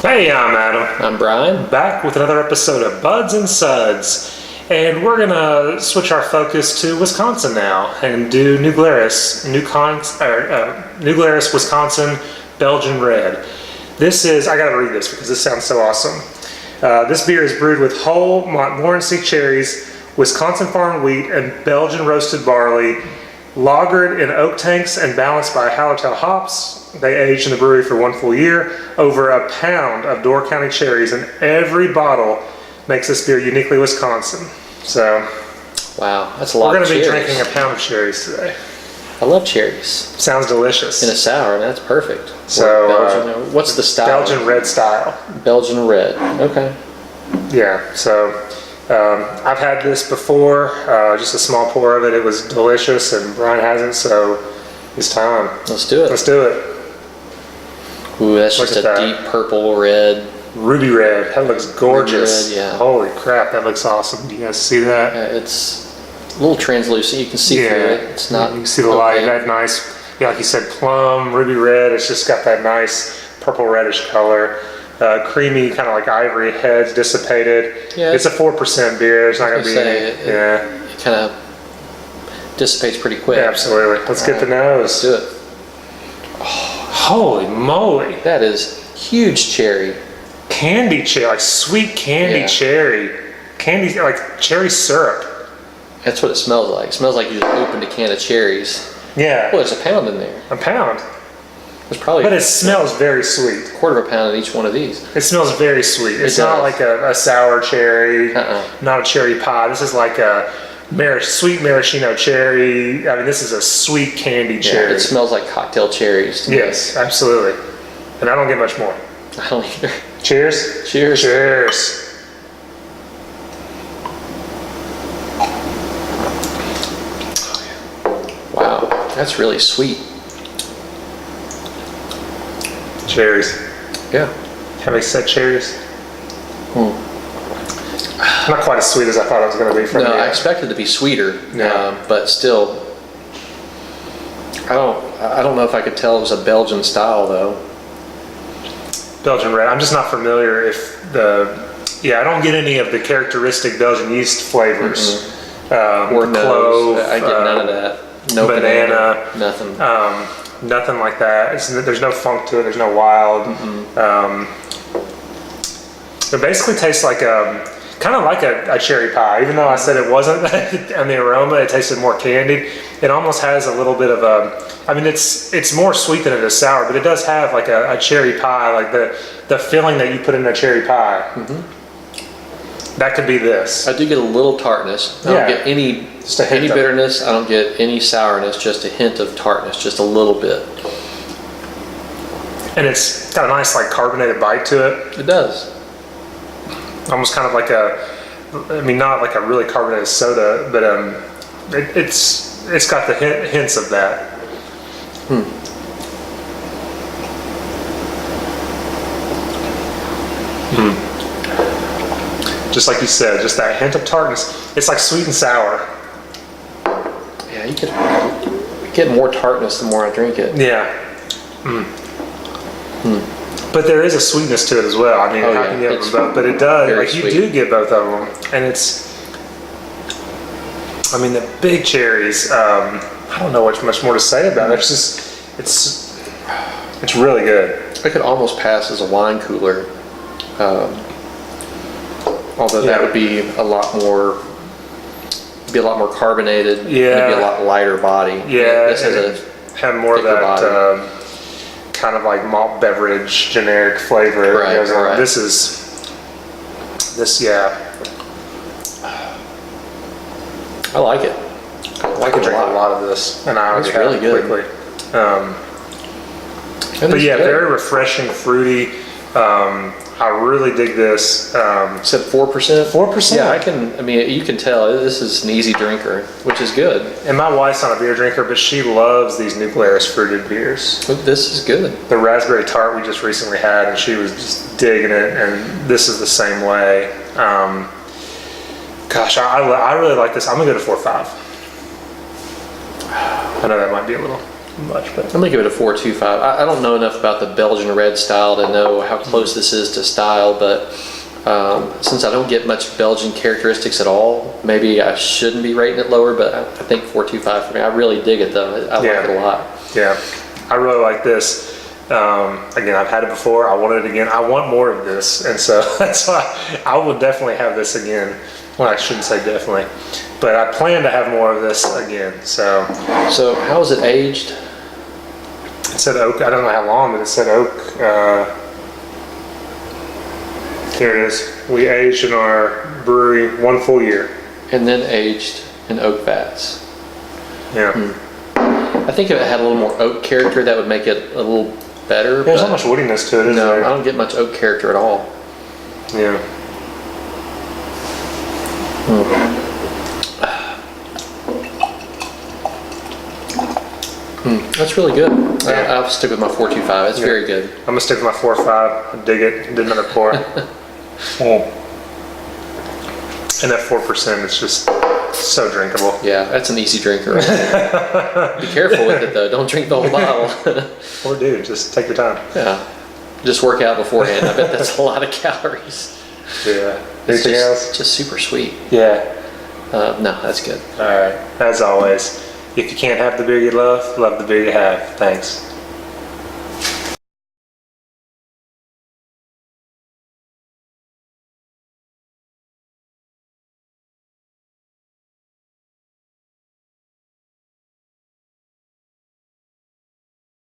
Hey, I'm Adam. I'm Bryan. Back with another episode of Buds and Suds. And we're going to switch our focus to Wisconsin now and do New Glarus, Wisconsin Belgian Red. This is, I got to read this because this sounds so awesome. This beer is brewed with whole Montmorency cherries, Wisconsin farmed wheat, and Belgian roasted barley, lagered in oak tanks and balanced by Hallertau hops. They aged in the brewery for 1 full year. Over a pound of Door County cherries in every bottle makes this beer uniquely Wisconsin. So, wow, that's a lot. We're going to be drinking a pound of cherries today. I love cherries. Sounds delicious. In a sour, that's perfect. So, Belgian, what's the style? Belgian red style. Belgian red. Okay. Yeah. So, I've had this before. Just a small pour of it. It was delicious, and Bryan hasn't. So, it's time. Let's do it. Let's do it. Ooh, that's just a deep purple red. Ruby red. That looks gorgeous. Ruby red, yeah. Holy crap, that looks awesome. Do you guys see that? It's a little translucent. You can see through it. It's not. You can see the light. That nice, yeah, like you said, plum, ruby red. It's just got that nice purple reddish color. Creamy, kind of like ivory heads dissipated. Yeah, it's a 4% beer. It's not going to be any. It kind of dissipates pretty quick. Yeah, absolutely. Let's get the nose. Let's do it. Holy moly! That is huge cherry. Candy cherry, like sweet candy cherry. Candy, like cherry syrup. That's what it smells like. It smells like you just opened a can of cherries. Yeah. Well, there's a pound in there. A pound? There's probably. But it smells very sweet. Quarter of a pound in each one of these. It smells very sweet. It's not like a sour cherry, not a cherry pie. This is like a sweet maraschino cherry. I mean, this is a sweet candy cherry. It smells like cocktail cherries to me. Yes, absolutely. And I don't get much more. I don't either. Cheers. Cheers. Cheers. Wow, that's really sweet. Cherries. Yeah. Have I said cherries? Not quite as sweet as I thought it was going to be from No, I expected it to be sweeter. But still, I don't know if I could tell it was a Belgian style though. Belgian red. I'm just not familiar if I don't get any of the characteristic Belgian yeast flavors. Or clove. I get none of that. No banana. Nothing. Nothing like that. There's no funk to it. There's no wild. It basically tastes like kind of like a cherry pie. Even though I said it wasn't on the aroma, it tasted more candied. It almost has a little bit of I mean, it's more sweet than it is sour, but it does have like a cherry pie, like the filling that you put in a cherry pie. That could be this. I do get a little tartness. I don't get any bitterness. I don't get any sourness. Just a hint of tartness, just a little bit. And it's got a nice like carbonated bite to it. It does. Almost kind of like not like a really carbonated soda, but it's got the hints of that. Just like you said, just that hint of tartness. It's like sweet and sour. Yeah, you get more tartness the more I drink it. Yeah. But there is a sweetness to it as well. I mean, how can you get them both? But it does. Like you do get both of them, and I mean, the big cherries. I don't know much more to say about it. It's really good. It could almost pass as a wine cooler. Although that would be a lot more carbonated. Yeah. Maybe a lot lighter body. Yeah. This has have more of that kind of like malt beverage generic flavor. Right. I like it. I could drink a lot of this, and I already have it quickly. But yeah, very refreshing, fruity. I really dig this. Said 4%? 4%? Yeah, you can tell this is an easy drinker, which is good. And my wife's not a beer drinker, but she loves these New Glarus fruited beers. This is good. The raspberry tart we just recently had, and she was just digging it, and this is the same way. Gosh, I really like this. I'm going to go to 4.5. I know that might be a little much, but I'm gonna give it a 4.25. I don't know enough about the Belgian red style to know how close this is to style, but since I don't get much Belgian characteristics at all, maybe I shouldn't be rating it lower, but I think 4.25 for me. I really dig it though. I like it a lot. Yeah, I really like this. Again, I've had it before. I want it again. I want more of this, and so that's why I will definitely have this again. Well, I shouldn't say definitely, but I plan to have more of this again. So how is it aged? it said oak. I don't know how long, but it said oak. Here it is. We aged in our brewery 1 full year. And then aged in oak vats. Yeah. I think if it had a little more oak character, that would make it a little better. There's not much woodiness to it, is there? No, I don't get much oak character at all. Yeah. That's really good. Yeah. I'll stick with my 4.25. It's very good. I'm gonna stick with my 4.5. I dig it. Did another pour. And that 4% is just so drinkable. Yeah, that's an easy drinker. Be careful with it though. Don't drink the whole bottle. Or do, just take your time. Yeah. Just work out beforehand. I bet that's a lot of calories. Yeah. It's Anything else? just super sweet. Yeah. No, that's good. All right. As always, if you can't have the beer you love the beer you have. Thanks.